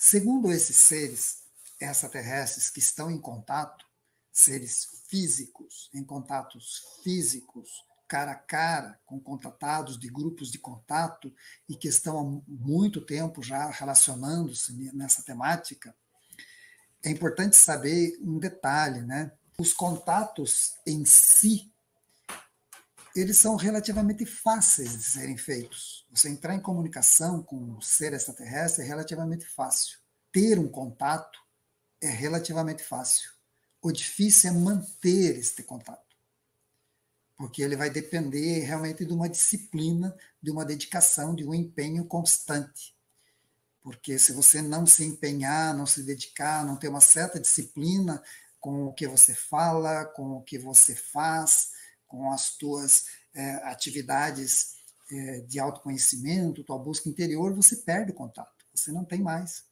Segundo esses seres extraterrestres que estão em contato, seres físicos, em contatos físicos, cara a cara, com contatados de grupos de contato e que estão há muito tempo já relacionando-se nessa temática, é importante saber um detalhe, né? Os contatos em si, eles são relativamente fáceis de serem feitos. Você entrar em comunicação com um ser extraterrestre é relativamente fácil. Ter um contato é relativamente fácil. O difícil é manter este contato, porque ele vai depender realmente de uma disciplina, de uma dedicação, de um empenho constante. Porque se você não se empenhar, não se dedicar, não ter uma certa disciplina com o que você fala, com o que você faz, com as tuas atividades de autoconhecimento, tua busca interior, você perde o contato, você não tem mais.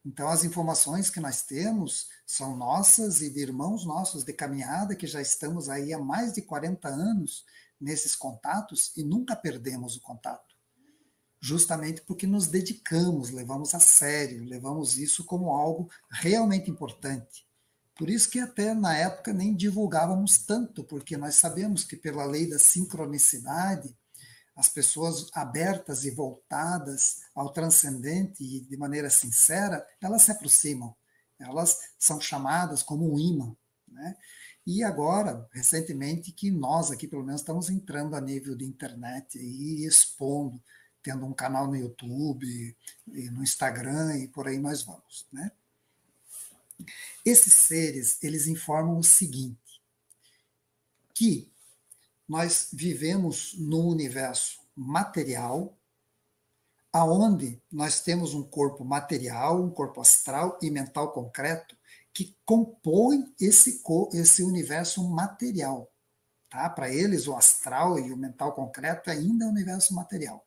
Então, as informações que nós temos são nossas e de irmãos nossos de caminhada, que já estamos aí há mais de 40 anos nesses contatos e nunca perdemos o contato. Justamente porque nos dedicamos, levamos a sério, levamos isso como algo realmente importante. Por isso que até na época nem divulgávamos tanto, porque nós sabemos que pela lei da sincronicidade, as pessoas abertas e voltadas ao transcendente e de maneira sincera, elas se aproximam, elas são chamadas como um imã, né? E agora, recentemente, que nós aqui pelo menos estamos entrando a nível de internet e expondo, tendo um canal no YouTube, no Instagram e por aí nós vamos, né? Esses seres, eles informam o seguinte, que nós vivemos num universo material, aonde nós temos um corpo material, um corpo astral e mental concreto que compõem esse universo material. Tá? Para eles, o astral e o mental concreto ainda é o universo material.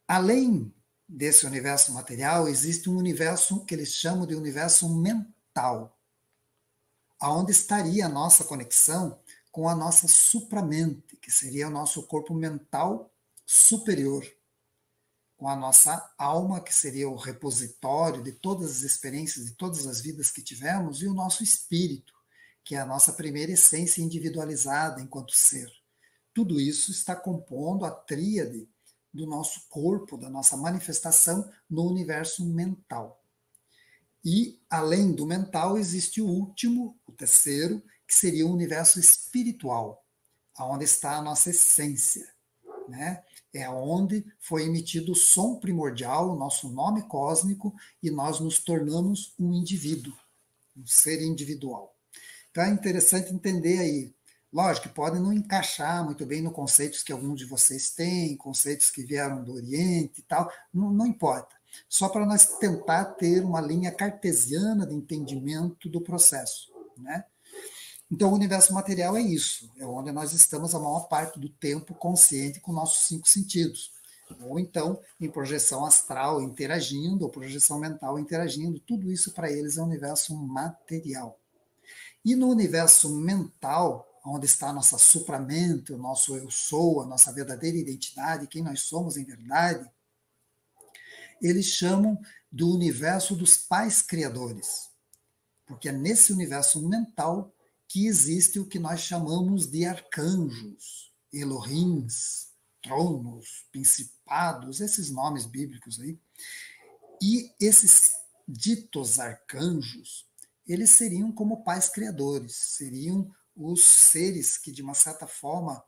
Além desse universo material, existe um universo que eles chamam de universo mental, aonde estaria a nossa conexão com a nossa supramente, que seria o nosso corpo mental superior, com a nossa alma, que seria o repositório de todas as experiências, de todas as vidas que tivemos, e o nosso espírito, que é a nossa primeira essência individualizada enquanto ser. Tudo isso está compondo a tríade do nosso corpo, da nossa manifestação no universo mental. E, além do mental, existe o último, o terceiro, que seria o universo espiritual, onde está a nossa essência, né? É onde foi emitido o som primordial, o nosso nome cósmico, e nós nos tornamos um indivíduo, um ser individual. Então é interessante entender aí. Lógico que podem não encaixar muito bem nos conceitos que alguns de vocês têm, conceitos que vieram do Oriente e tal, não importa. Só para nós tentar ter uma linha cartesiana de entendimento do processo, né? Então, o universo material é isso, é onde nós estamos a maior parte do tempo consciente com nossos 5 sentidos. Ou então, em projeção astral interagindo, ou projeção mental interagindo, tudo isso para eles é um universo material. E no universo mental, onde está a nossa supramente, o nosso eu sou, a nossa verdadeira identidade, quem nós somos em verdade, eles chamam do universo dos pais criadores. Porque é nesse universo mental que existe o que nós chamamos de arcanjos, Elohims, tronos, principados, esses nomes bíblicos aí. E esses ditos arcanjos, eles seriam como pais criadores, seriam os seres que, de uma certa forma,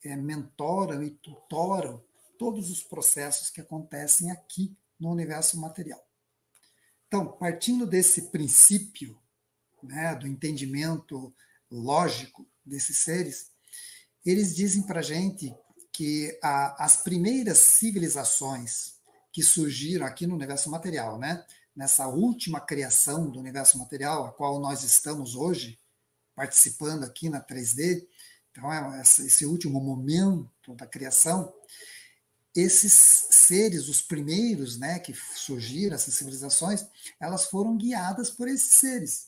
mentoram e tutoram todos os processos que acontecem aqui no universo material. Então, partindo desse princípio, né, do entendimento lógico desses seres, eles dizem para a gente que as primeiras civilizações que surgiram aqui no universo material, né, nessa última criação do universo material, a qual nós estamos hoje participando aqui na 3D, então é esse último momento da criação, esses seres, os primeiros, né, que surgiram, essas civilizações, elas foram guiadas por esses seres,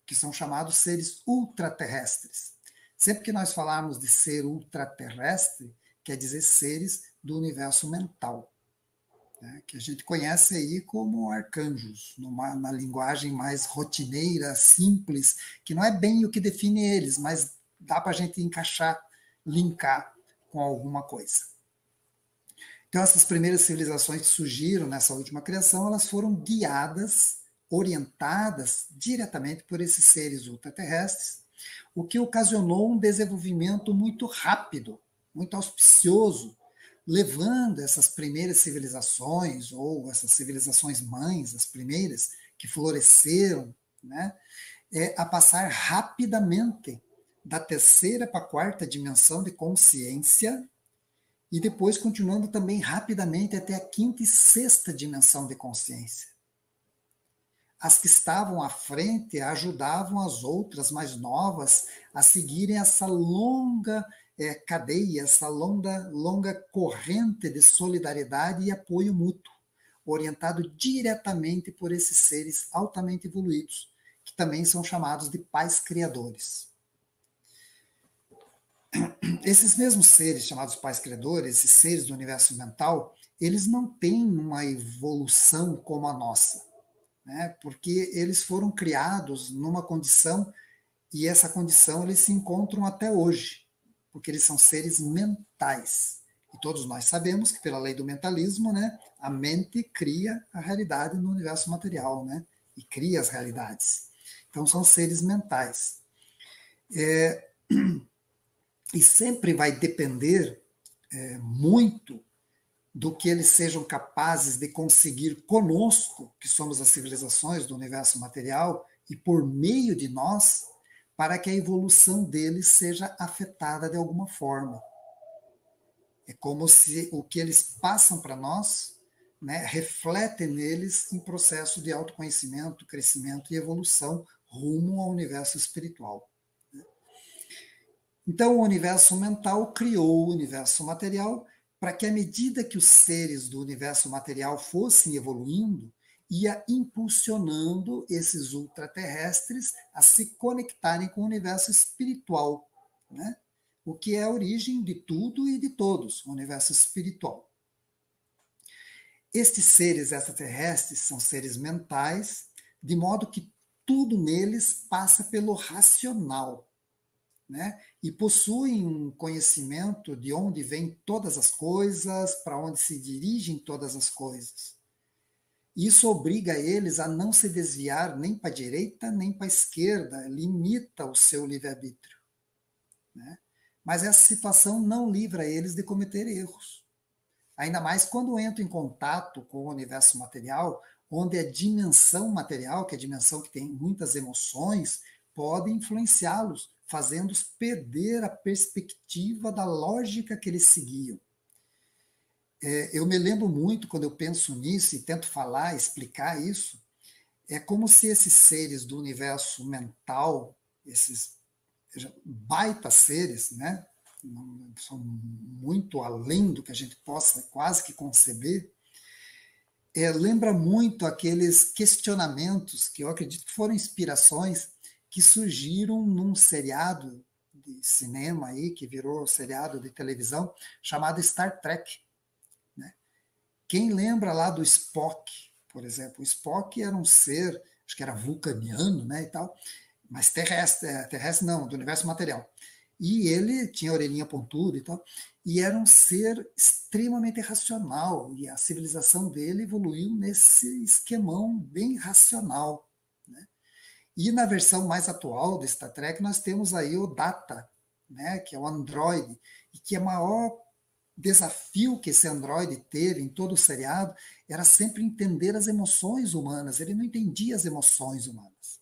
que são chamados seres ultraterrestres. Sempre que nós falarmos de ser ultraterrestre, quer dizer seres do universo mental. né, que a gente conhece aí como arcanjos, na linguagem mais rotineira, simples, que não é bem o que define eles, mas dá para a gente encaixar, linkar com alguma coisa. Então, essas primeiras civilizações que surgiram nessa última criação, elas foram guiadas, orientadas diretamente por esses seres ultraterrestres, o que ocasionou um desenvolvimento muito rápido, muito auspicioso, levando essas primeiras civilizações, ou essas civilizações mães, as primeiras, que floresceram, né, a passar rapidamente da terceira para a quarta dimensão de consciência, e depois continuando também rapidamente até a quinta e sexta dimensão de consciência. As que estavam à frente ajudavam as outras mais novas a seguirem essa longa cadeia, essa longa corrente de solidariedade e apoio mútuo, orientado diretamente por esses seres altamente evoluídos, que também são chamados de pais criadores. Esses mesmos seres chamados pais criadores, esses seres do universo mental, eles não têm uma evolução como a nossa, né? Porque eles foram criados numa condição, e essa condição eles se encontram até hoje, porque eles são seres mentais. E todos nós sabemos que, pela lei do mentalismo, né, a mente cria a realidade no universo material, né, e cria as realidades. Então, são seres mentais. E sempre vai depender muito do que eles sejam capazes de conseguir conosco, que somos as civilizações do universo material, e por meio de nós, para que a evolução deles seja afetada de alguma forma. É como se o que eles passam para nós, né, reflete neles em processo de autoconhecimento, crescimento e evolução rumo ao universo espiritual. Então, o universo mental criou o universo material para que, à medida que os seres do universo material fossem evoluindo, ia impulsionando esses ultraterrestres a se conectarem com o universo espiritual, né? O que é a origem de tudo e de todos, o universo espiritual. Estes seres extraterrestres são seres mentais, de modo que tudo neles passa pelo racional, né? E possuem um conhecimento de onde vêm todas as coisas, para onde se dirigem todas as coisas. Isso obriga eles a não se desviar nem para a direita nem para a esquerda, limita o seu livre-arbítrio, né? Mas essa situação não livra eles de cometer erros. Ainda mais quando entram em contato com o universo material, onde a dimensão material, que é a dimensão que tem muitas emoções, pode influenciá-los, fazendo-os perder a perspectiva da lógica que eles seguiam. Eu me lembro muito, quando eu penso nisso e tento falar, explicar isso, é como se esses seres do universo mental, esses baita seres, né, são muito além do que a gente possa quase que conceber, lembra muito aqueles questionamentos que eu acredito que foram inspirações que surgiram num seriado de cinema aí, que virou seriado de televisão, chamado Star Trek, né? Quem lembra lá do Spock, por exemplo? O Spock era um ser, acho que era vulcaniano, né, e tal, mas terrestre não, do universo material. E ele tinha a orelhinha pontuda e tal, e era um ser extremamente racional, e a civilização dele evoluiu nesse esquemão bem racional, né? E na versão mais atual do Star Trek, nós temos aí o Data, né, que é o androide, e que o maior desafio que esse androide teve em todo o seriado era sempre entender as emoções humanas. Ele não entendia as emoções humanas.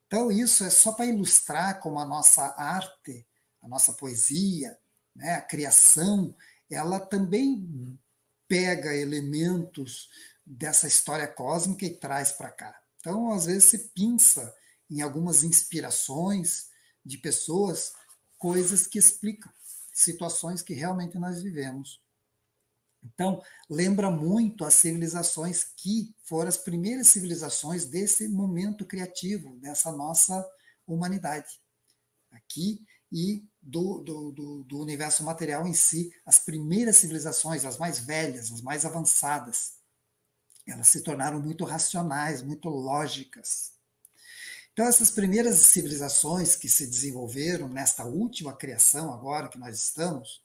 Então, isso é só para ilustrar como a nossa arte, a nossa poesia, né, a criação, ela também pega elementos dessa história cósmica e traz para cá. Então, às vezes, se pinça em algumas inspirações de pessoas, coisas que explicam situações que realmente nós vivemos. Então, lembra muito as civilizações que foram as primeiras civilizações desse momento criativo, dessa nossa humanidade. Aqui e do universo material em si, as primeiras civilizações, as mais velhas, as mais avançadas, Elas se tornaram muito racionais, muito lógicas. Então, essas primeiras civilizações que se desenvolveram nesta última criação, agora que nós estamos,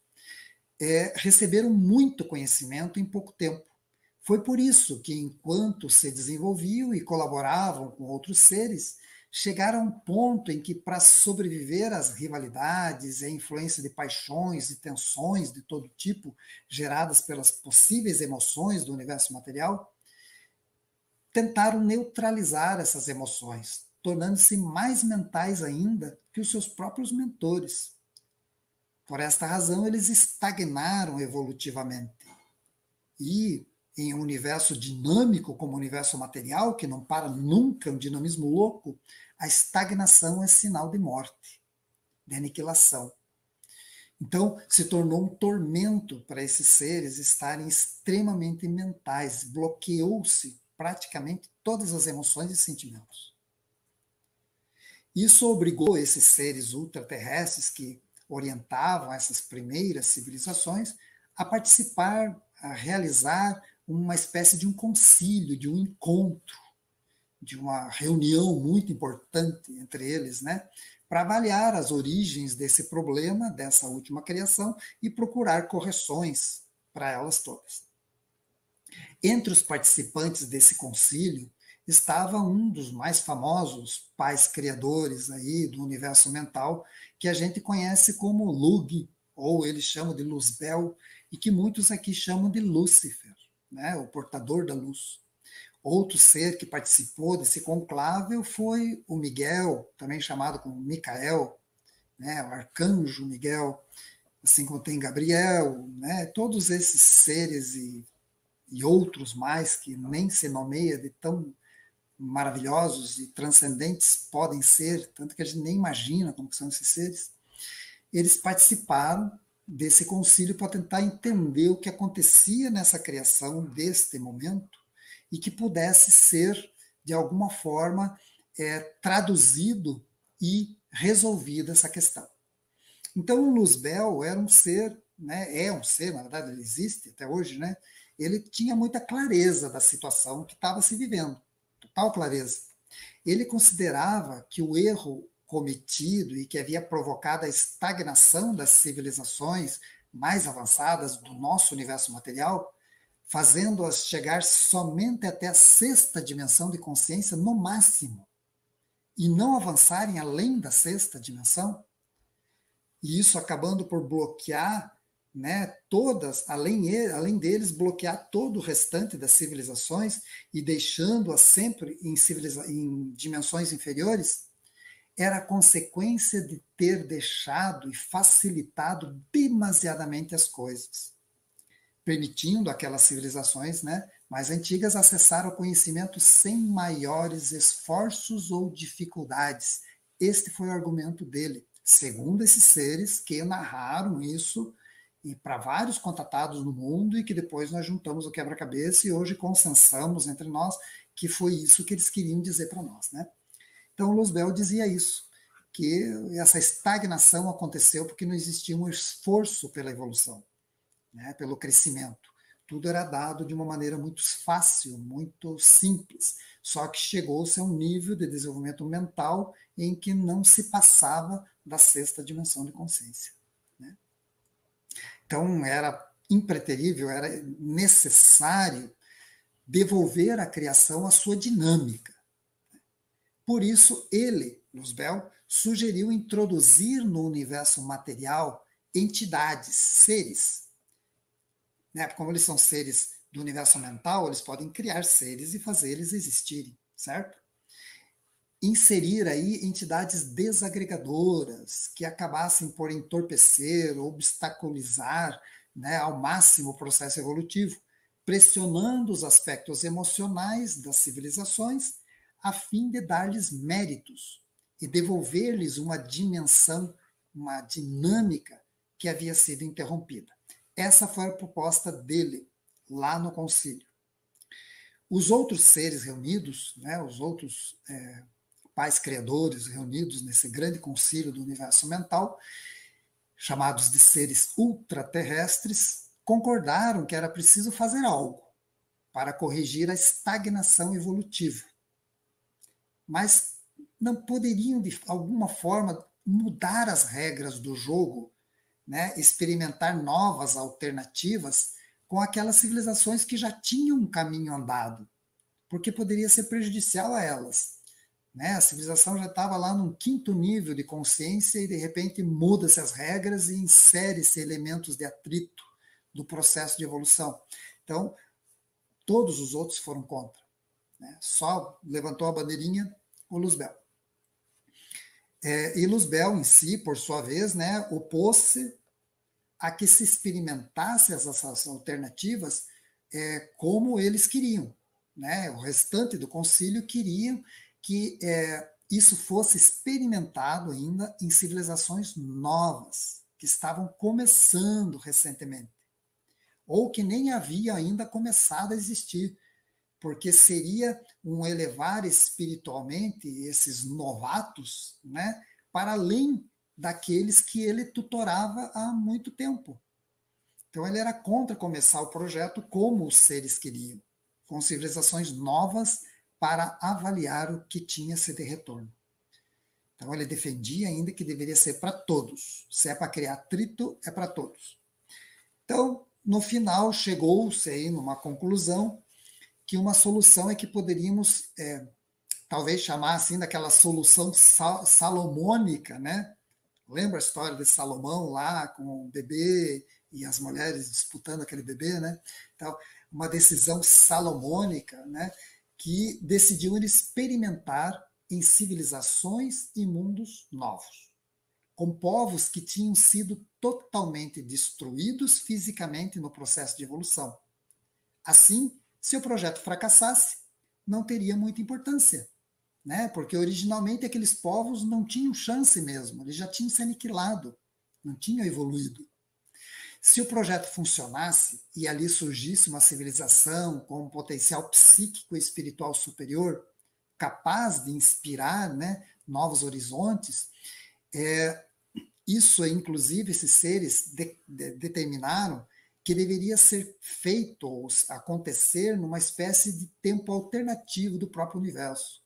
receberam muito conhecimento em pouco tempo. Foi por isso que, enquanto se desenvolviam e colaboravam com outros seres, chegaram a um ponto em que, para sobreviver às rivalidades e à influência de paixões e tensões de todo tipo geradas pelas possíveis emoções do universo material, tentaram neutralizar essas emoções, tornando-se mais mentais ainda que os seus próprios mentores. Por esta razão, eles estagnaram evolutivamente. E, em um universo dinâmico como o universo material, que não para nunca, um dinamismo louco, a estagnação é sinal de morte, de aniquilação. Então, se tornou um tormento para esses seres estarem extremamente mentais, bloqueou-se praticamente todas as emoções e sentimentos. Isso obrigou esses seres ultraterrestres que orientavam essas primeiras civilizações a participar, a realizar uma espécie de um concílio, de um encontro, de uma reunião muito importante entre eles, né, para avaliar as origens desse problema, dessa última criação, e procurar correções para elas todas. Entre os participantes desse concílio estava um dos mais famosos pais criadores aí do universo mental, que a gente conhece como Lug, ou eles chamam de Luzbel, e que muitos aqui chamam de Lúcifer, né, o portador da luz. Outro ser que participou desse conclave foi o Miguel, também chamado como Micael, né, o arcanjo Miguel, assim como tem Gabriel, né, todos esses seres e outros mais que nem se nomeia de tão maravilhosos e transcendentes podem ser, tanto que a gente nem imagina como são esses seres. Eles participaram desse concílio para tentar entender o que acontecia nessa criação deste momento e que pudesse ser, de alguma forma, traduzido e resolvida essa questão. Então, o Luzbel era um ser, né, é um ser, na verdade, ele existe até hoje, né? Ele tinha muita clareza da situação que estava se vivendo, total clareza. Ele considerava que o erro cometido e que havia provocado a estagnação das civilizações mais avançadas do nosso universo material, fazendo-as chegar somente até a sexta dimensão de consciência no máximo, e não avançarem além da sexta dimensão, e isso acabando por bloquear, né, todas, além deles, bloquear todo o restante das civilizações e deixando-as sempre em dimensões inferiores, era a consequência de ter deixado e facilitado demasiadamente as coisas, permitindo aquelas civilizações, né, mais antigas acessar o conhecimento sem maiores esforços ou dificuldades. Este foi o argumento dele, segundo esses seres que narraram isso e para vários contatados no mundo, e que depois nós juntamos o quebra-cabeça e hoje consensamos entre nós que foi isso que eles queriam dizer para nós, né? Então, Luzbel dizia isso, que essa estagnação aconteceu porque não existia um esforço pela evolução, né, pelo crescimento. Tudo era dado de uma maneira muito fácil, muito simples, só que chegou-se a um nível de desenvolvimento mental em que não se passava da sexta dimensão de consciência, né? Então, era impreterível, era necessário devolver à criação a sua dinâmica. Por isso, ele, Luzbel, sugeriu introduzir no universo material entidades, seres. Né? Como eles são seres do universo mental, eles podem criar seres e fazer eles existirem, certo? Inserir aí entidades desagregadoras que acabassem por entorpecer, obstaculizar, né, ao máximo o processo evolutivo, pressionando os aspectos emocionais das civilizações a fim de dar-lhes méritos e devolver-lhes uma dimensão, uma dinâmica que havia sido interrompida. Essa foi a proposta dele lá no concílio. Os outros seres reunidos, né, os outros pais criadores reunidos nesse grande concílio do universo mental, chamados de seres ultraterrestres, concordaram que era preciso fazer algo. para corrigir a estagnação evolutiva. Mas não poderiam, de alguma forma, mudar as regras do jogo, né? Experimentar novas alternativas com aquelas civilizações que já tinham um caminho andado, porque poderia ser prejudicial a elas. Né? A civilização já estava lá num 5º nível de consciência e, de repente, muda-se as regras e insere-se elementos de atrito do processo de evolução. Então, todos os outros foram contra. Né? Só levantou a bandeirinha o Luzbel. E Luzbel, em si, por sua vez, né, opôs-se a que se experimentasse essas alternativas como eles queriam. Né? O restante do concílio queriam que isso fosse experimentado ainda em civilizações novas, que estavam começando recentemente, ou que nem havia ainda começado a existir, porque seria um elevar espiritualmente esses novatos, né, para além daqueles que ele tutorava há muito tempo. Então ele era contra começar o projeto como os seres queriam, com civilizações novas para avaliar o que tinha-se de retorno. Então ele defendia ainda que deveria ser para todos. Se é para criar atrito, é para todos. Então, no final, chegou-se aí numa conclusão que uma solução é que poderíamos, talvez chamar assim daquela solução salomônica, né? Lembra a história de Salomão lá com o bebê e as mulheres disputando aquele bebê, né? Então, uma decisão salomônica, né? Que decidiu experimentar em civilizações e mundos novos, com povos que tinham sido totalmente destruídos fisicamente no processo de evolução. Assim, se o projeto fracassasse, não teria muita importância, né? Porque originalmente aqueles povos não tinham chance mesmo, eles já tinham se aniquilado, não tinham evoluído. Se o projeto funcionasse e ali surgisse uma civilização com um potencial psíquico e espiritual superior, capaz de inspirar, né, novos horizontes, isso, inclusive, esses seres determinaram que deveria ser feito ou acontecer numa espécie de tempo alternativo do próprio universo,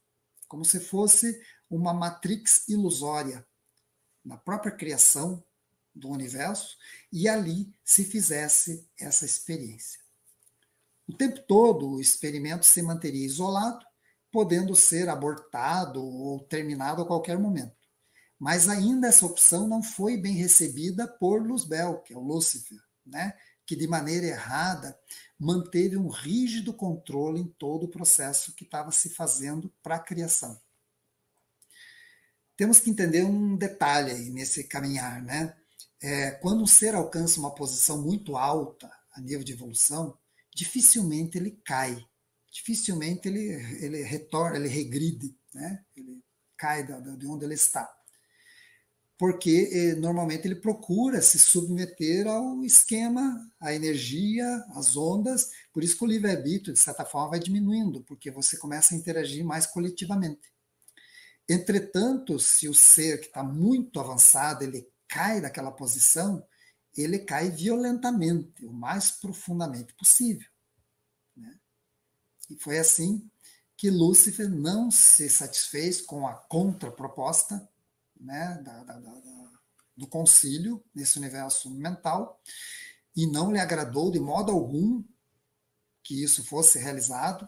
como se fosse uma matrix ilusória na própria criação do universo, e ali se fizesse essa experiência. O tempo todo o experimento se manteria isolado, podendo ser abortado ou terminado a qualquer momento. Mas ainda essa opção não foi bem recebida por Luzbel, que é o Lúcifer, né? Que de maneira errada manteve um rígido controle em todo o processo que estava se fazendo para a criação. Temos que entender um detalhe aí nesse caminhar, né? Quando um ser alcança uma posição muito alta a nível de evolução, dificilmente ele cai, dificilmente ele retorna, ele regride, né? Ele cai de onde ele está. Porque normalmente ele procura se submeter ao esquema, à energia, às ondas, por isso que o livre-arbítrio, de certa forma, vai diminuindo, porque você começa a interagir mais coletivamente. Entretanto, se o ser que está muito avançado, ele cai daquela posição, ele cai violentamente, o mais profundamente possível. Né? E foi assim que Lúcifer não se satisfez com a contraproposta, né, do concílio nesse universo mental, e não lhe agradou de modo algum que isso fosse realizado,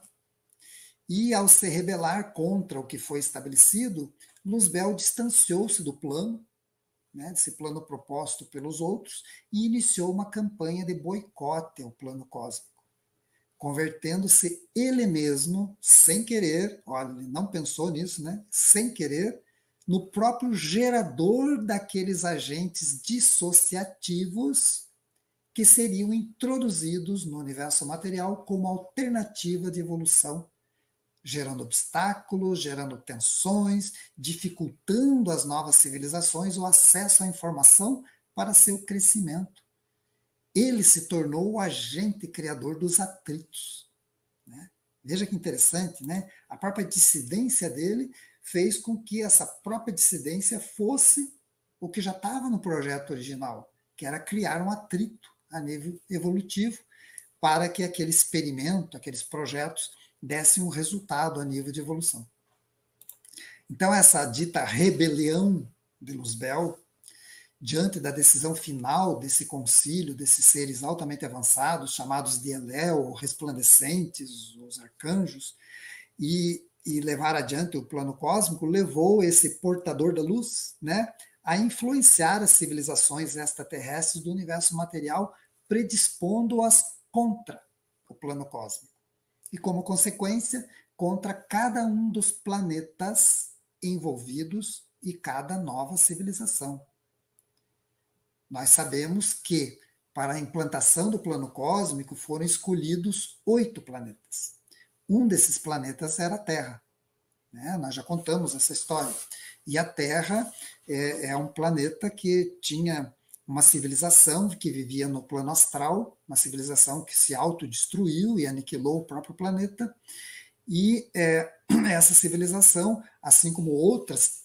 e ao se rebelar contra o que foi estabelecido, Luzbel distanciou-se do plano, né, desse plano proposto pelos outros, e iniciou uma campanha de boicote ao plano cósmico, convertendo-se ele mesmo, sem querer, olha, ele não pensou nisso, né, sem querer, no próprio gerador daqueles agentes dissociativos que seriam introduzidos no universo material como alternativa de evolução, gerando obstáculos, gerando tensões, dificultando às novas civilizações o acesso à informação para seu crescimento. Ele se tornou o agente criador dos atritos. Né? Veja que interessante, né? A própria dissidência dele fez com que essa própria dissidência fosse o que já estava no projeto original, que era criar um atrito a nível evolutivo para que aquele experimento, aqueles projetos, dessem um resultado a nível de evolução. Então, essa dita rebelião de Luzbel, diante da decisão final desse concílio, desses seres altamente avançados, chamados de Elel, resplandecentes, os arcanjos, e levar adiante o plano cósmico, levou esse portador da luz, né, a influenciar as civilizações extraterrestres do universo material, predispondo-as contra o plano cósmico. E, como consequência, contra cada um dos planetas envolvidos e cada nova civilização. Nós sabemos que, para a implantação do plano cósmico, foram escolhidos 8 planetas. Um desses planetas era a Terra. Né? Nós já contamos essa história. E a Terra é um planeta que tinha uma civilização que vivia no plano astral, uma civilização que se autodestruiu e aniquilou o próprio planeta. E essa civilização, assim como outras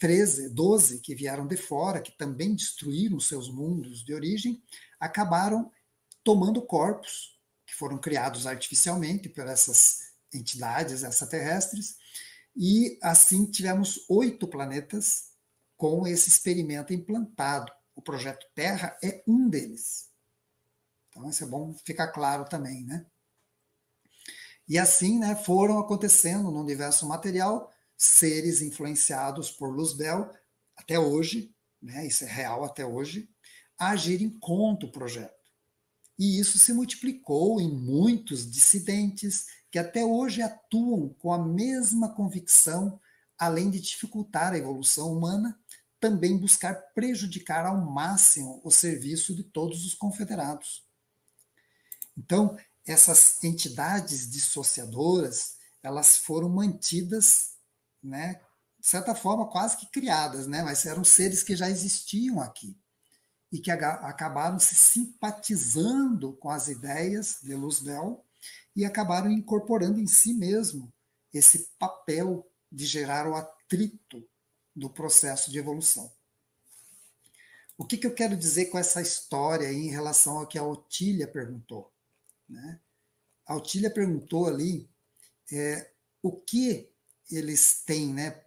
12 que vieram de fora, que também destruíram seus mundos de origem, acabaram tomando corpos que foram criados artificialmente por essas entidades extraterrestres, e assim tivemos 8 planetas com esse experimento implantado. O projeto Terra é um deles. Então isso é bom ficar claro também, né? E assim, né, foram acontecendo no universo material seres influenciados por Luzbel até hoje, né, isso é real até hoje, a agirem contra o projeto. E isso se multiplicou em muitos dissidentes que até hoje atuam com a mesma convicção, além de dificultar a evolução humana, também buscar prejudicar ao máximo o serviço de todos os confederados. Então, essas entidades dissociadoras, elas foram mantidas, né, de certa forma quase que criadas, né, mas eram seres que já existiam aqui e que acabaram se simpatizando com as ideias de Luzbel e acabaram incorporando em si mesmo esse papel de gerar o atrito do processo de evolução. O que eu quero dizer com essa história aí em relação ao que a Otília perguntou? Né? A Otília perguntou ali o que eles têm, né?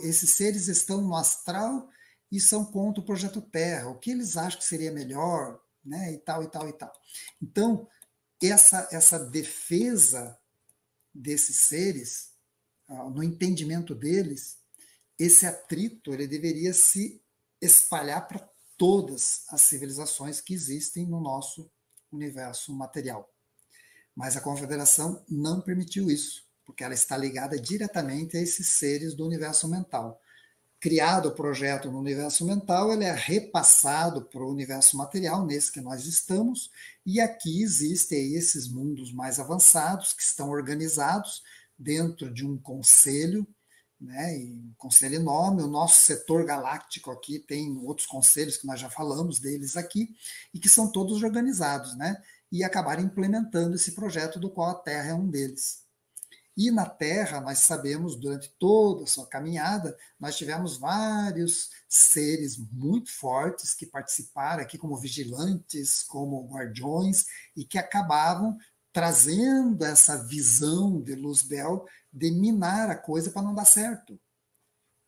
Esses seres estão no astral e são contra o projeto Terra. O que eles acham que seria melhor, né? E tal, e tal, e tal. Então, essa defesa desses seres, no entendimento deles, esse atrito ele deveria se espalhar para todas as civilizações que existem no nosso universo material. Mas a Confederação não permitiu isso, porque ela está ligada diretamente a esses seres do universo mental. Criado o projeto no universo mental, ele é repassado para o universo material, nesse que nós estamos, e aqui existem esses mundos mais avançados, que estão organizados dentro de um conselho, né, e um conselho enorme. O nosso setor galáctico aqui tem outros conselhos que nós já falamos deles aqui, e que são todos organizados, né, e acabaram implementando esse projeto, do qual a Terra é um deles. E na Terra, nós sabemos, durante toda a sua caminhada, nós tivemos vários seres muito fortes que participaram aqui como vigilantes, como guardiões, e que acabavam trazendo essa visão de Luzbel de minar a coisa para não dar certo.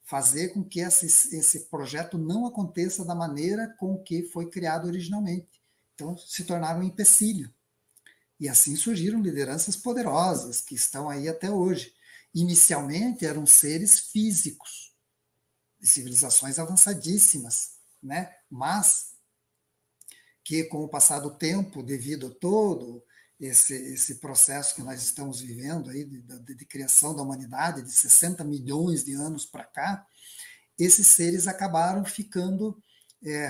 Fazer com que esse projeto não aconteça da maneira com que foi criado originalmente. Então, se tornaram um empecilho. E assim surgiram lideranças poderosas, que estão aí até hoje. Inicialmente eram seres físicos, de civilizações avançadíssimas, né? Mas que, com o passar do tempo, devido a todo esse processo que nós estamos vivendo aí de criação da humanidade, de 60 milhões de anos para cá, esses seres acabaram ficando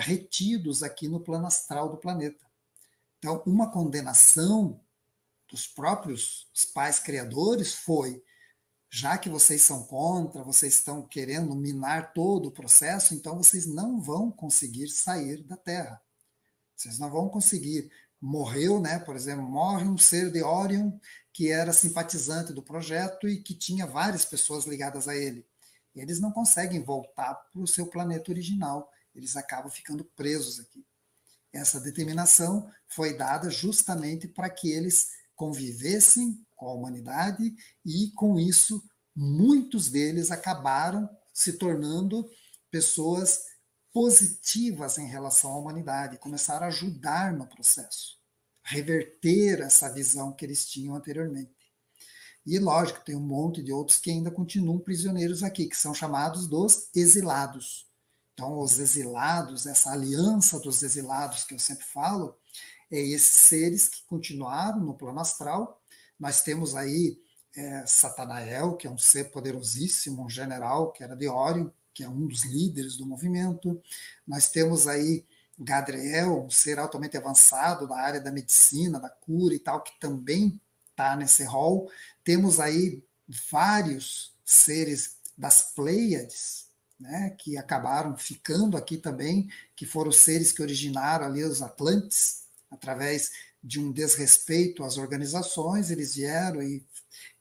retidos aqui no plano astral do planeta. Então, uma condenação dos próprios pais criadores foi: já que vocês são contra, vocês estão querendo minar todo o processo, então vocês não vão conseguir sair da Terra. Vocês não vão conseguir. Morreu, né? Por exemplo, morre um ser de Orion que era simpatizante do projeto e que tinha várias pessoas ligadas a ele. E eles não conseguem voltar para o seu planeta original. Eles acabam ficando presos aqui. essa determinação foi dada justamente para que eles convivessem com a humanidade e, com isso, muitos deles acabaram se tornando pessoas positivas em relação à humanidade, começaram a ajudar no processo, reverter essa visão que eles tinham anteriormente. E, lógico, tem um monte de outros que ainda continuam prisioneiros aqui, que são chamados dos exilados. Então, os exilados, essa aliança dos exilados que eu sempre falo, é esses seres que continuaram no plano astral. Nós temos aí Satanael, que é um ser poderosíssimo, um general que era de Órion, que é um dos líderes do movimento. Nós temos aí Gadriel, um ser altamente avançado da área da medicina, da cura e tal, que também está nesse rol. Temos aí vários seres das Pleiades, né, que acabaram ficando aqui também, que foram os seres que originaram ali os Atlantes, através de um desrespeito às organizações, eles vieram e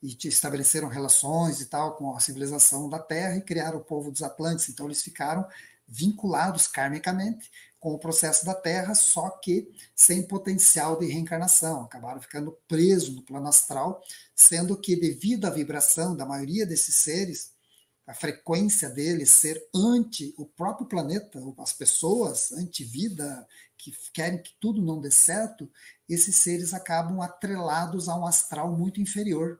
estabeleceram relações e tal com a civilização da Terra e criaram o povo dos Atlantes. Então eles ficaram vinculados karmicamente com o processo da Terra, só que sem potencial de reencarnação, acabaram ficando presos no plano astral, sendo que, devido à vibração da maioria desses seres, a frequência deles ser ante o próprio planeta, as pessoas, anti-vida, que querem que tudo não dê certo, esses seres acabam atrelados a um astral muito inferior,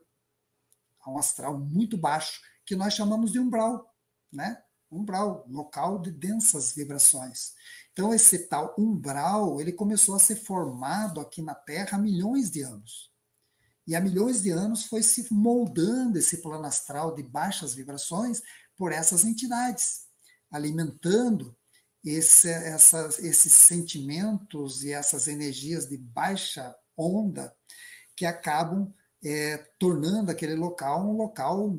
a um astral muito baixo, que nós chamamos de umbral, né? Umbral, local de densas vibrações. Então, esse tal umbral, ele começou a ser formado aqui na Terra há milhões de anos. E há milhões de anos foi se moldando esse plano astral de baixas vibrações por essas entidades, alimentando esses sentimentos e essas energias de baixa onda que acabam tornando aquele local um local,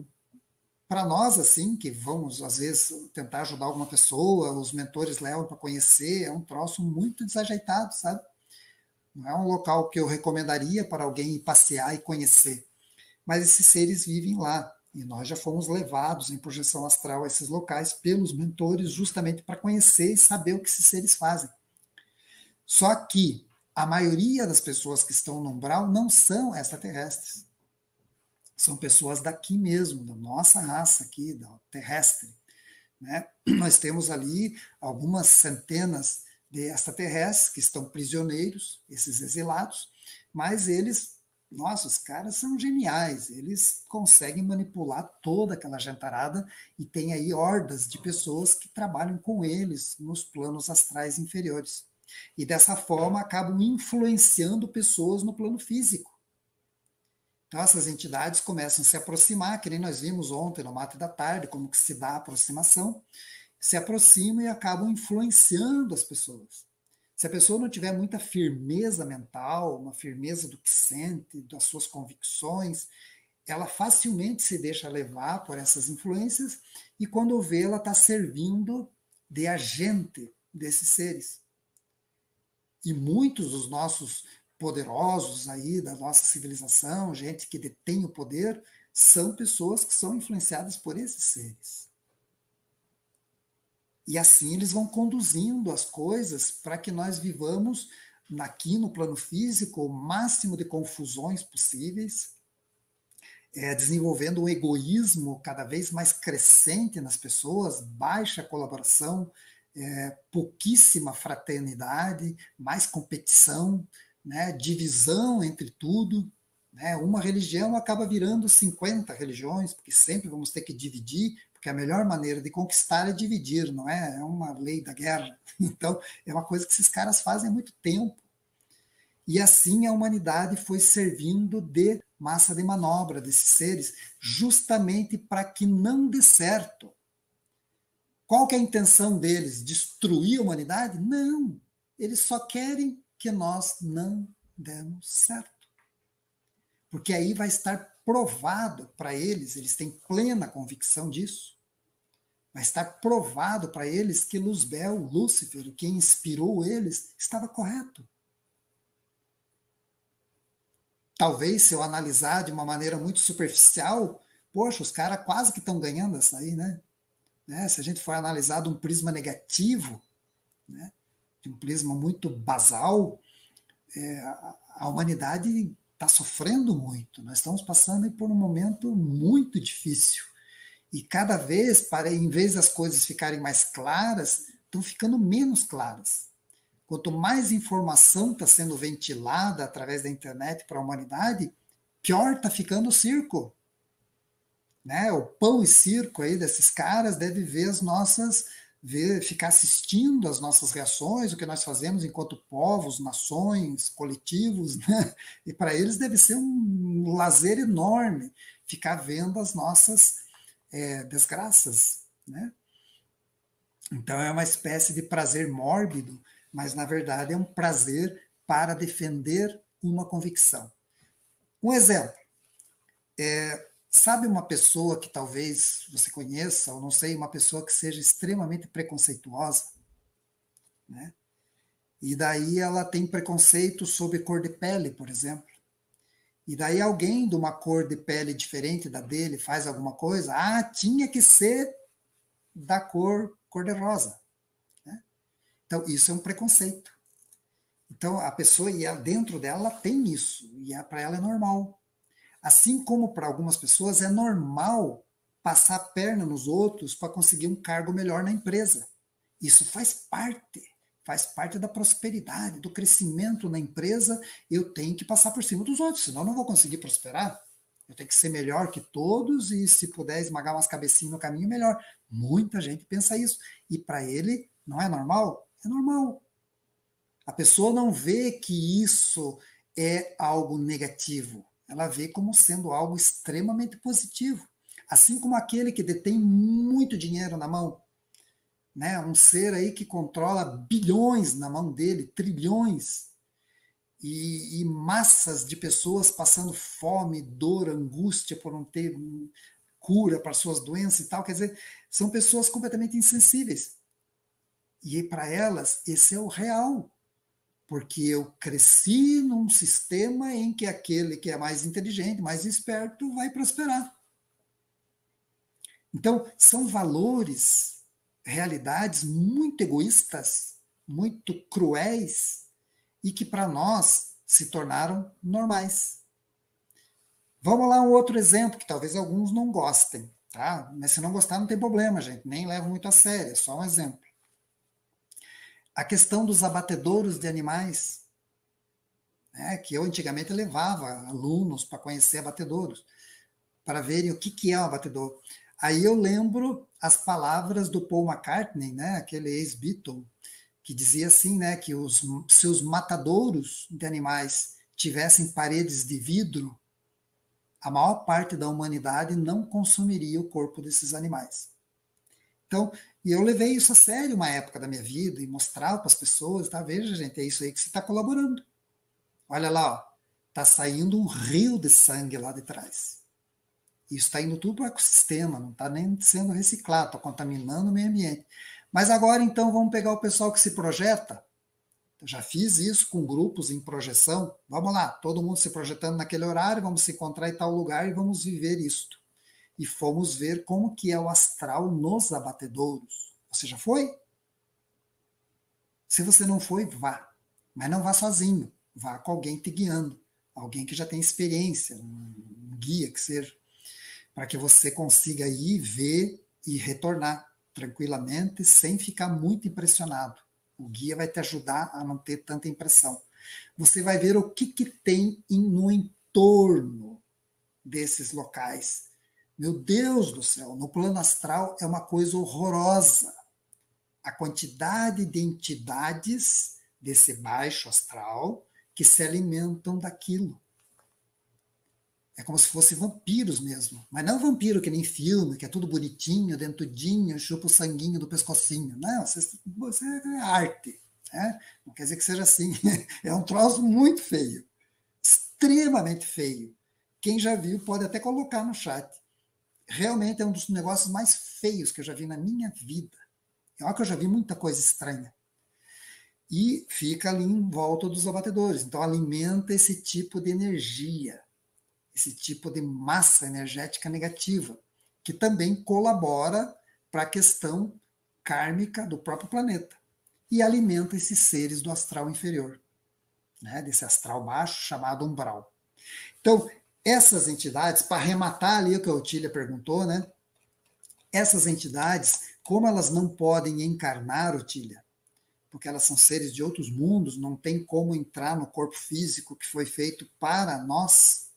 para nós, assim, que vamos, às vezes, tentar ajudar alguma pessoa, os mentores levam para conhecer, é um troço muito desajeitado, sabe? Não é um local que eu recomendaria para alguém ir passear e conhecer. Mas esses seres vivem lá. E nós já fomos levados em projeção astral a esses locais pelos mentores, justamente para conhecer e saber o que esses seres fazem. Só que a maioria das pessoas que estão no umbral não são extraterrestres. São pessoas daqui mesmo, da nossa raça aqui, da terrestre. Né? Nós temos ali algumas centenas de extraterrestres que estão prisioneiros, esses exilados, mas eles, nossa, os caras são geniais, eles conseguem manipular toda aquela gentarada e tem aí hordas de pessoas que trabalham com eles nos planos astrais inferiores. E dessa forma acabam influenciando pessoas no plano físico. Então essas entidades começam a se aproximar, que nem nós vimos ontem no Mate da Tarde, como que se dá a aproximação, se aproximam e acabam influenciando as pessoas. Se a pessoa não tiver muita firmeza mental, uma firmeza do que sente, das suas convicções, ela facilmente se deixa levar por essas influências e quando vê, ela está servindo de agente desses seres. E muitos dos nossos poderosos aí da nossa civilização, gente que detém o poder, são pessoas que são influenciadas por esses seres. E assim eles vão conduzindo as coisas para que nós vivamos aqui no plano físico o máximo de confusões possíveis, desenvolvendo um egoísmo cada vez mais crescente nas pessoas, baixa colaboração, pouquíssima fraternidade, mais competição, né, divisão entre tudo. Né, uma religião acaba virando 50 religiões, porque sempre vamos ter que dividir, porque a melhor maneira de conquistar é dividir, não é? É uma lei da guerra. Então, é uma coisa que esses caras fazem há muito tempo. E assim a humanidade foi servindo de massa de manobra desses seres, justamente para que não dê certo. Qual que é a intenção deles? Destruir a humanidade? Não. Eles só querem que nós não demos certo. Porque aí vai estar provado para eles, eles têm plena convicção disso, vai estar provado para eles que Luzbel, Lúcifer, quem inspirou eles, estava correto. Talvez, se eu analisar de uma maneira muito superficial, poxa, os caras quase que estão ganhando essa aí, né? Se a gente for analisar de um prisma negativo, né? de um prisma muito basal, a humanidade está sofrendo muito. Nós estamos passando por um momento muito difícil. E cada vez, em vez das coisas ficarem mais claras, estão ficando menos claras. Quanto mais informação está sendo ventilada através da internet para a humanidade, pior está ficando o circo. Né? O pão e circo aí desses caras deve ver ficar assistindo às nossas reações, o que nós fazemos enquanto povos, nações, coletivos, né? E para eles deve ser um lazer enorme ficar vendo as nossas desgraças, né? Então é uma espécie de prazer mórbido, mas na verdade é um prazer para defender uma convicção. Um exemplo, sabe uma pessoa que talvez você conheça, ou não sei, uma pessoa que seja extremamente preconceituosa, né? E daí ela tem preconceito sobre cor de pele, por exemplo. E daí alguém de uma cor de pele diferente da dele faz alguma coisa, tinha que ser da cor cor-de-rosa. Né? Então, isso é um preconceito. Então, a pessoa, dentro dela, ela tem isso, e para ela é normal. Assim como para algumas pessoas é normal passar a perna nos outros para conseguir um cargo melhor na empresa. Isso faz parte da prosperidade, do crescimento na empresa. Eu tenho que passar por cima dos outros, senão eu não vou conseguir prosperar. Eu tenho que ser melhor que todos e, se puder esmagar umas cabecinhas no caminho, melhor. Muita gente pensa isso. E para ele, não é normal? É normal. A pessoa não vê que isso é algo negativo. Ela vê como sendo algo extremamente positivo. Assim como aquele que detém muito dinheiro na mão, né? Um ser aí que controla bilhões na mão dele, trilhões, e massas de pessoas passando fome, dor, angústia por não ter cura para suas doenças e tal. Quer dizer, são pessoas completamente insensíveis. E para elas, esse é o real. Porque eu cresci num sistema em que aquele que é mais inteligente, mais esperto, vai prosperar. Então, são valores, realidades muito egoístas, muito cruéis, e que para nós se tornaram normais. Vamos lá, um outro exemplo, que talvez alguns não gostem, tá? Mas se não gostar, não tem problema, gente, nem levo muito a sério, é só um exemplo. A questão dos abatedouros de animais, né, que eu antigamente levava alunos para conhecer abatedouros, para verem o que é um abatedor. Aí eu lembro as palavras do Paul McCartney, né, aquele ex-Beatle, que dizia assim, né, que se os matadouros de animais tivessem paredes de vidro, a maior parte da humanidade não consumiria o corpo desses animais. Então, e eu levei isso a sério uma época da minha vida e mostrava para as pessoas, tá? Veja, gente, é isso aí que você está colaborando. Olha lá, está saindo um rio de sangue lá de trás. Isso está indo tudo para o ecossistema, não está nem sendo reciclado, está contaminando o meio ambiente. Mas agora, então, vamos pegar o pessoal que se projeta. Eu já fiz isso com grupos em projeção. Vamos lá, todo mundo se projetando naquele horário, vamos se encontrar em tal lugar e vamos viver isto. E fomos ver como que é o astral nos abatedouros. Você já foi? Se você não foi, vá. Mas não vá sozinho. Vá com alguém te guiando. Alguém que já tem experiência, um guia que seja, para que você consiga ir ver e retornar tranquilamente, sem ficar muito impressionado. O guia vai te ajudar a não ter tanta impressão. Você vai ver o que tem no entorno desses locais. Meu Deus do céu, no plano astral é uma coisa horrorosa. A quantidade de entidades desse baixo astral que se alimentam daquilo. É como se fossem vampiros mesmo. Mas não vampiro que nem filme, que é tudo bonitinho, dentudinho, chupa o sanguinho do pescocinho. Não, você é arte. Né? Não quer dizer que seja assim. É um troço muito feio. Extremamente feio. Quem já viu pode até colocar no chat. Realmente é um dos negócios mais feios que eu já vi na minha vida. Olha que eu já vi muita coisa estranha. E fica ali em volta dos abatedores. Então alimenta esse tipo de energia, esse tipo de massa energética negativa, que também colabora para a questão kármica do próprio planeta. e alimenta esses seres do astral inferior, né, desse astral baixo chamado umbral. Então, essas entidades, para arrematar ali o que a Otília perguntou, né, essas entidades, como elas não podem encarnar, Otília, porque elas são seres de outros mundos, não tem como entrar no corpo físico que foi feito para nós,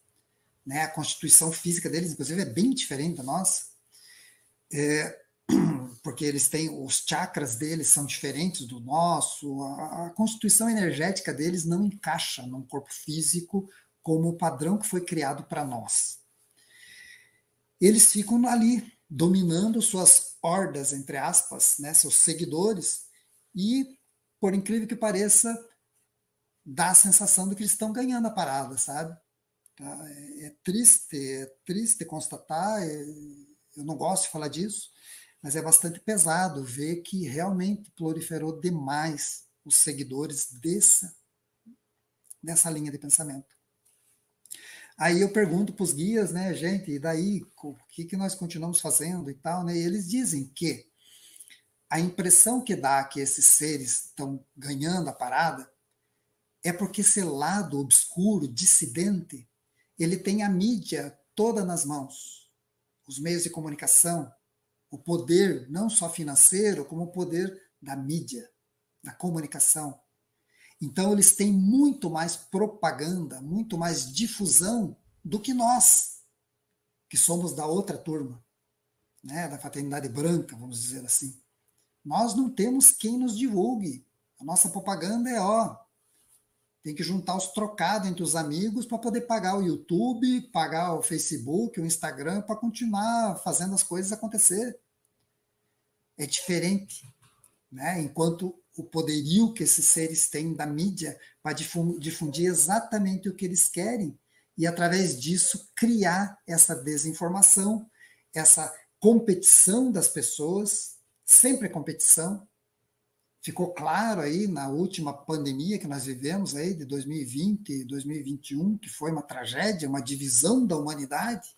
né, a constituição física deles, inclusive, é bem diferente da nossa, porque eles têm, os chakras deles são diferentes do nosso, a constituição energética deles não encaixa num corpo físico como o padrão que foi criado para nós. Eles ficam ali, dominando suas hordas, entre aspas, né, seus seguidores, e, por incrível que pareça, dá a sensação de que eles estão ganhando a parada, sabe? É triste constatar, eu não gosto de falar disso, mas é bastante pesado ver que realmente proliferou demais os seguidores dessa linha de pensamento. Aí eu pergunto para os guias, né, gente, e daí, o que nós continuamos fazendo e tal, né? E eles dizem que a impressão que dá que esses seres estão ganhando a parada é porque esse lado obscuro, dissidente, ele tem a mídia toda nas mãos, os meios de comunicação, o poder não só financeiro, como o poder da mídia, da comunicação. Então, eles têm muito mais propaganda, muito mais difusão do que nós, que somos da outra turma, né, da fraternidade branca, vamos dizer assim. Nós não temos quem nos divulgue. A nossa propaganda é, tem que juntar os trocados entre os amigos para poder pagar o YouTube, pagar o Facebook, o Instagram, para continuar fazendo as coisas acontecer. É diferente, né? Enquanto o poderio que esses seres têm da mídia para difundir exatamente o que eles querem e, através disso, criar essa desinformação, essa competição das pessoas, sempre competição. Ficou claro aí na última pandemia que nós vivemos aí, de 2020 e 2021, que foi uma tragédia, uma divisão da humanidade,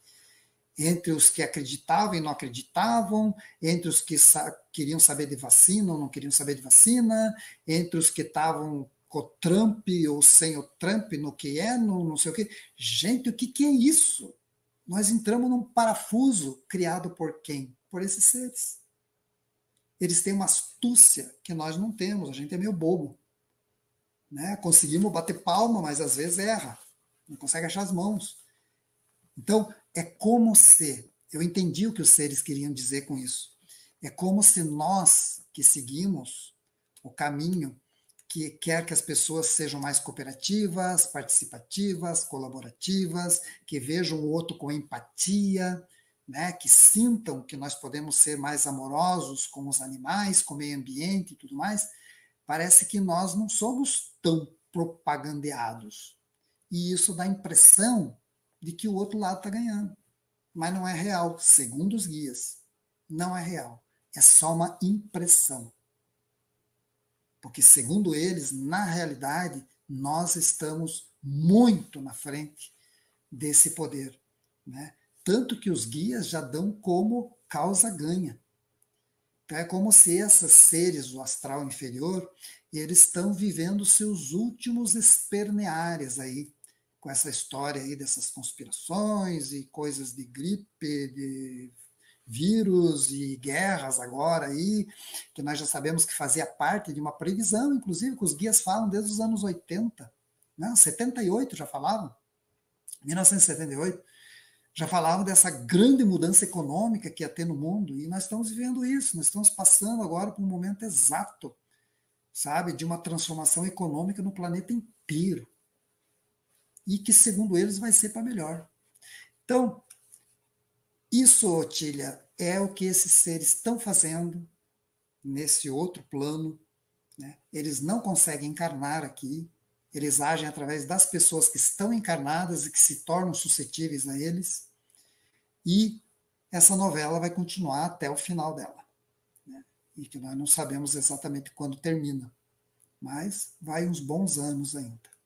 entre os que acreditavam e não acreditavam, entre os que queriam saber de vacina ou não queriam saber de vacina, entre os que estavam com o Trump ou sem o Trump, no que é, no não sei o quê. Gente, o que é isso? Nós entramos num parafuso criado por quem? Por esses seres. Eles têm uma astúcia que nós não temos, a gente é meio bobo. Né? Conseguimos bater palma, mas às vezes erra, não consegue achar as mãos. Então, é como se, eu entendi o que os seres queriam dizer com isso, é como se nós que seguimos o caminho que quer que as pessoas sejam mais cooperativas, participativas, colaborativas, que vejam o outro com empatia, né, que sintam que nós podemos ser mais amorosos com os animais, com o meio ambiente e tudo mais, parece que nós não somos tão propagandeados. E isso dá a impressão de que o outro lado está ganhando. Mas não é real, segundo os guias. Não é real. É só uma impressão. Porque, segundo eles, na realidade, nós estamos muito na frente desse poder, né? Tanto que os guias já dão como causa-ganha. Então, é como se esses seres do astral inferior, eles estão vivendo seus últimos esperneares aí, com essa história aí dessas conspirações e coisas de gripe, de vírus e guerras agora aí, que nós já sabemos que fazia parte de uma previsão, inclusive, que os guias falam desde os anos 80, não, 78 já falavam, 1978, já falavam dessa grande mudança econômica que ia ter no mundo, e nós estamos vivendo isso, nós estamos passando agora por um momento exato, sabe, de uma transformação econômica no planeta inteiro, e que, segundo eles, vai ser para melhor. Então, isso, Otília, é o que esses seres estão fazendo nesse outro plano, né? Eles não conseguem encarnar aqui, eles agem através das pessoas que estão encarnadas e que se tornam suscetíveis a eles, e essa novela vai continuar até o final dela, né? E que nós não sabemos exatamente quando termina, mas vai uns bons anos ainda.